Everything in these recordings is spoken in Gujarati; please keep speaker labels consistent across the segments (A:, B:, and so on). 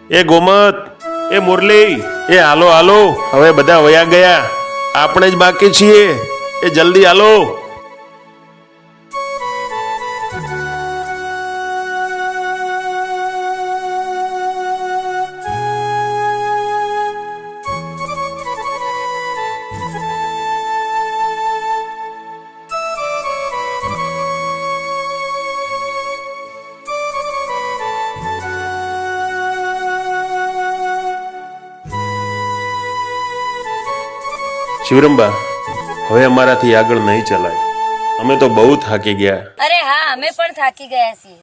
A: એ ગોમત, એ મુરલી, એ હાલો હાલો, હવે બધા વયા ગયા, આપણે જ બાકી છીએ. એ જલ્દી હાલો. શિવરંબા, હવે અમારાથી આગળ નહીં ચલાય. અમે તો બહુ થાકી ગયા.
B: અરે હા, અમે પણ થાકી ગયા છીએ.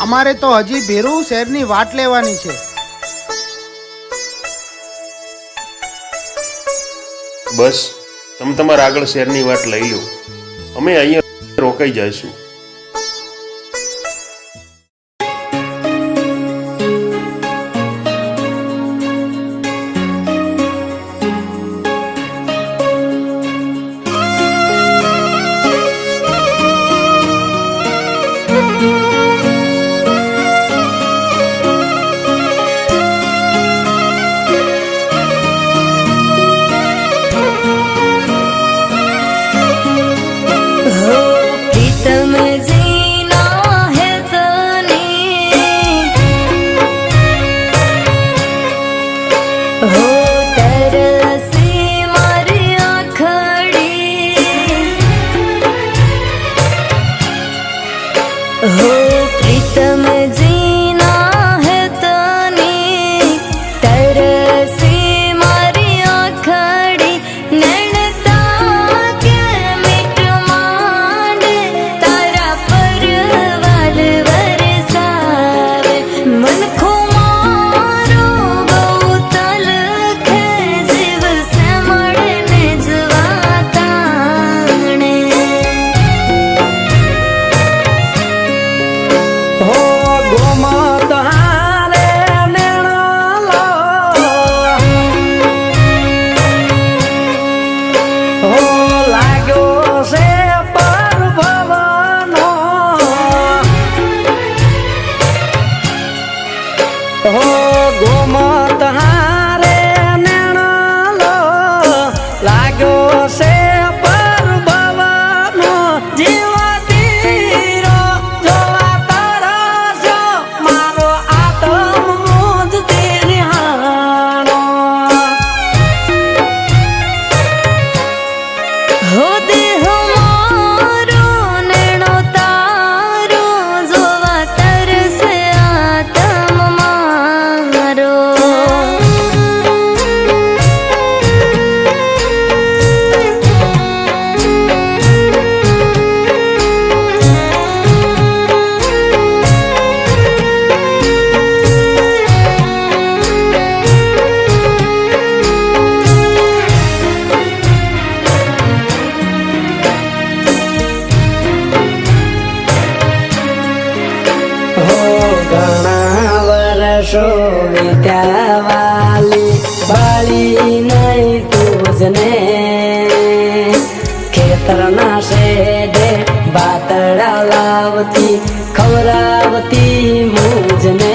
C: અમારે તો હજી ભેરું શહેરની વાટ લેવાની છે.
A: બસ તમે તમારા આગળ શહેરની વાટ લઈ લો, અમે અહીંયા રોકાઈ જઈશું.
D: વિદ્યાવાલી બાળી નહીં તુજને ખેતરના શેડે બાતડા લાવતી ખવરાવતી મુજને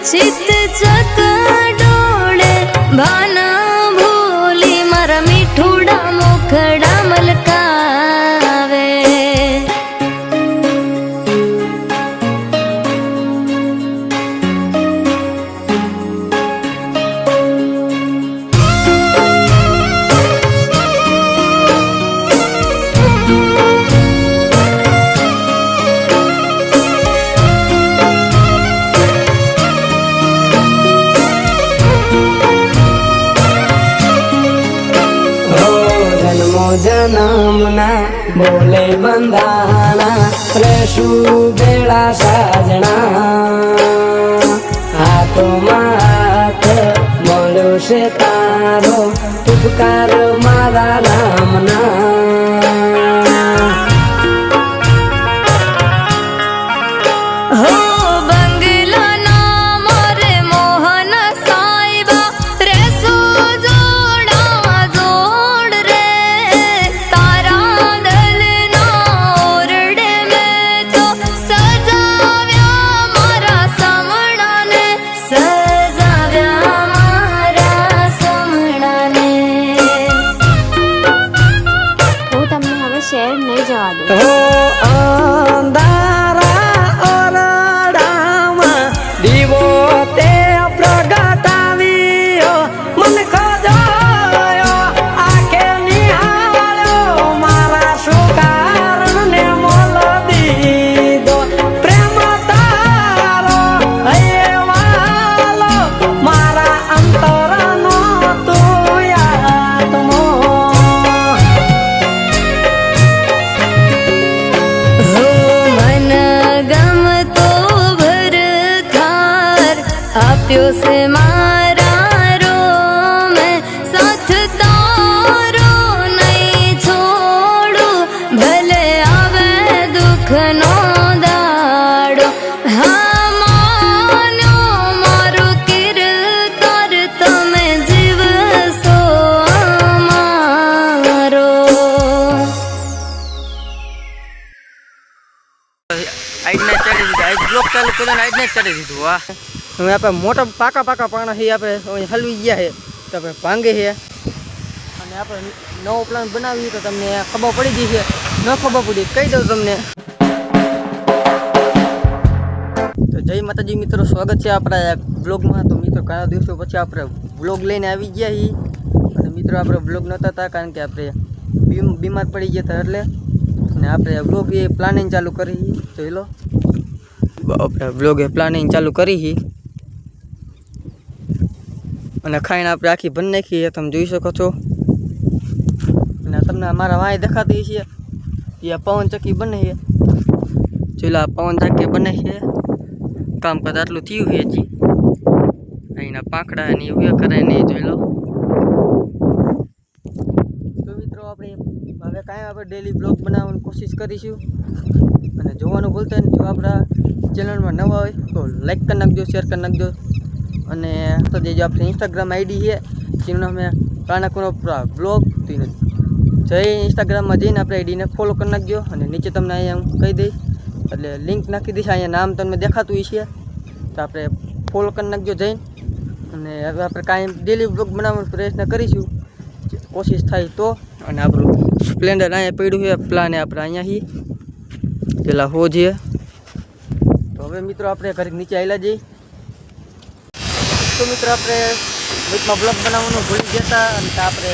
B: ચિત્ત ચકડોળે ભાના ભૂલી મારા મીઠુડા મુખડા મલકાવે.
D: જન્મના બોલે બંધાણા રહેશું બેડા સાજણા. હાથોમાં હાથ મળ્યો છે તારો ઉપકાર મારા રામના.
B: હો બંગલાના મોરે મોહન સાહેબા રેસો જોડા જોડ રે. તારા દલના ઓરડે મેં તો સજાવ્યા મારા સમણાને, સજાવ્યા મારા સમણાને.
E: હું તમને હવે શહેર નહીં જવા દઉં.
D: હો અંધારા ઓરડામાં દીવો તે પ્રગટાવ્યો. મન ખોજાયો આંખે નિહાળ્યો મારા સુકારણને મોલ દીધો. પ્રેમ તારો હૈયે વાલો મારા અંતરનો તું આત્મો.
B: મન ગમતો ભરથાર આપ્યો છે મારા રોમે. સાથ તારો નહીં છોડું ભલે આવે દુઃખનો દાડો. હા માન્યો મારું કિરકર તમે જીવશો અમારો.
F: આજને ચડી દીધું, આજ બ્લોક ચાલુ કર્યો ને આજને ચડી દીધું. વાહ, હવે આપણે મોટા પાકા પાણા છે, આપણે હલવી ગયા છે તો આપણે ભાંગે છે. અને આપણે નવો પ્લાન બનાવીએ તો તમને ખબર પડી ગઈ છે, ન ખબર પડી કહી દઉં તમને. તો જય માતાજી મિત્રો, સ્વાગત છે આપણા બ્લોગમાં. તો મિત્રો ઘણા દિવસો પછી આપણે બ્લોગ લઈને આવી ગયા છીએ. અને મિત્રો આપણે બ્લોગ નહોતા હતા કારણ કે આપણે બીમાર પડી ગયા હતા એટલે. અને આપણે બ્લોગ એ પ્લાનિંગ ચાલુ કરી, જોઈ લો આપણે બ્લોગ એ પ્લાનિંગ ચાલુ કરી. અને ખાઈને આપણે આખી ભરી નાખી તમે જોઈ શકો છો. અને તમને અમારા વાય દેખાતી છે એ પવન ચક્કી બને છે, જોઈ લો આ પવન ચક્કી બને છે. કામકાજ આટલું થયું છે હજી, અહીંના પાંખડા ને એવું કરે ને જોઈ લો. તો મિત્રો આપણે હવે કાંઈ આપણે ડેલી બ્લોગ બનાવવાની કોશિશ કરીશું. અને જોવાનું ભૂલતા નહીં, જો આપણા ચેનલમાં નવા હોય તો લાઈક કરી નાખજો, શેર કરી નાખજો. અને તો જે આપણે ઇન્સ્ટાગ્રામ આઈડી છે જેનું અમે કાનાકોનો બ્લોગ જઈ ઇન્સ્ટાગ્રામમાં જઈને આપણે આઈડીને ફોલો કરી નાખજો. અને નીચે તમને અહીંયા હું કહી દઈશ એટલે લિંક નાખી દઈશ, અહીંયા નામ તમને દેખાતું હોય છે તો આપણે ફોલો કરી નાખજો જઈને. અને હવે આપણે કાંઈ ડેલી બ્લોગ બનાવવાનો પ્રયત્ન કરીશું, કોશિશ થાય તો. અને આપણું સ્પ્લેન્ડર અહીંયા પડ્યું છે, પ્લાન આપણે અહીંયાથી પેલા હો છે. તો હવે મિત્રો આપણે ઘરે નીચે આવેલા જઈએ. તો મિત્રો આપણે વીકમાં બ્લોગ બનાવવાનું ભૂલી જતા અને આપણે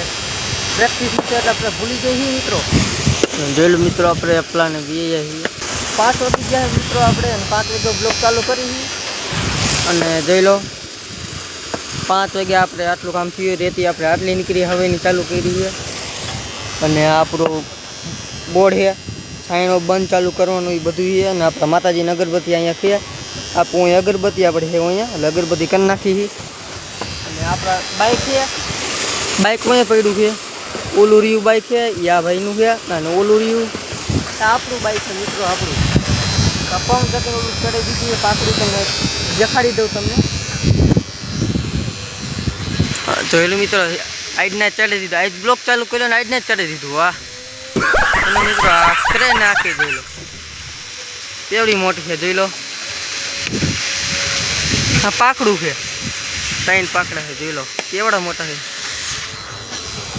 F: પ્રેક્ટિસ છે એટલે આપણે ભૂલી જઈએ મિત્રો. જોઈ લો મિત્રો આપણે પ્લાન વી છીએ 5 વાગી ગયા મિત્રો આપણે, અને 5 વાગે બ્લોગ ચાલુ કરી. અને જોઈ લો 5 વાગે આપણે આટલું કામ થયું, રેતી આપણે આટલી નીકળી હવેની ચાલુ કરી છે. અને આપણું બોર્ડ છે સાઈનો બંધ ચાલુ કરવાનું એ બધું છે. અને આપણા માતાજીની અગરબત્તી અહીંયા છે, આપણું અહીં અગરબત્તી આપણે છે અહીંયા એટલે અગરબત્તી કરી નાખી. અને આપણા બાઇક છે, બાઇક અહીંયા પડ્યું છે. ઓલું રહ્યું બાઇક છે યા ભાઈનું છે, અને ઓલું રહ્યું આપણું બાઇક છે મિત્રો. આપણું પવન જતું ઓલું ચડે દીધું પાકડું તમને દેખાડી દઉં તમને. જોયેલું મિત્રો આઈડને ચડી દીધું, આઈડ બ્લોક ચાલુ કર્યો ને આઈડને ચડી દીધું. વાહ, અને મિત્રો આ ક્રેન નાખી જોઈ લો કેવડી મોટી છે જોઈ લો. આ પાકડું છે, 3 પાકડા છે, જોઈ લો કેવડા મોટા છે.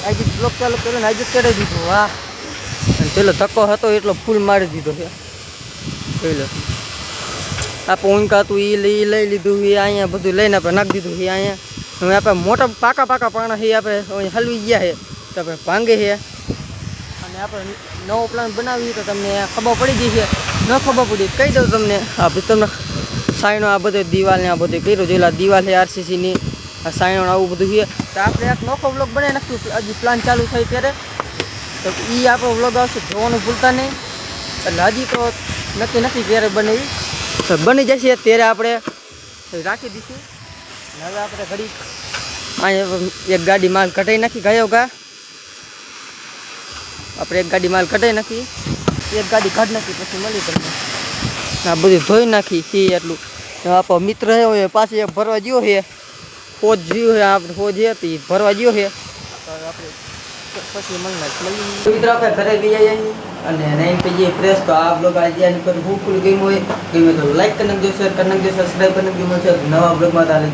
F: આજે બ્લોક ચાલુ કર્યો ને આજે ચડાવી દીધું. વાહ, અને પેલો ધક્કો હતો એટલો ફૂલ મારી દીધો છે, જોઈ લો. આપણે ઊંઘા હતું એ લઈ લીધું એ અહીંયા બધું લઈને આપણે નાખી દીધું એ અહીંયા. હવે આપણે મોટા પાકા પાણા છે આપણે હલવી ગયા છે તો આપણે ભાંગે છે. અને આપણે નવો પ્લાન બનાવીએ તો તમને ખબર પડી ગઈ છે. ન ખબર પડી કહી દઉં તમને. આ તમને સાઈનો આ બધો દિવાલ ને આ બધું કર્યું જોયેલા દિવાલ છે RCCની, આ સાઈનો આવું બધું છે. તો આપણે એક નોખો વ્લોગ બનાવી નાખ્યું હજી પ્લાન ચાલુ થાય ત્યારે. તો એ આપણો વ્લોગ આવશે, જોવાનું ભૂલતા નહીં. એટલે હજી તો નક્કી ત્યારે બનાવી, બની જશે ત્યારે આપણે રાખી દઈશું. હવે આપણે ઘડી અહીંયા એક ગાડી માલ કઢાઈ નાખી ગયો ગા. આપણે એક ગાડી માલ કઢાઈ નાખી, એક ગાડી કાઢી નાખી પછી મળી તમને. આ બધું ધોઈ નાખી છે એટલું. આપણો મિત્ર છે પાછી ભરવા ગયો છે, ફોજ જ્યો છે આપણે, ફોજ હતી ભરવા ગયો છે. તો આપણે પછી મળી મિત્રો આપણે ઘરે ગઈ જઈએ અને નાઈન થઈ જઈએ ફ્રેશ. તો આ બ્લોગ આજે પર ખૂબ ફૂલ ગેમ હોય, ગમે તો લાઈક કરી નાખજો, શેર કરી નાખજો, સબસ્ક્રાઈબ કરી નાખજો. મળશે નવા બ્લોગમાં. તારે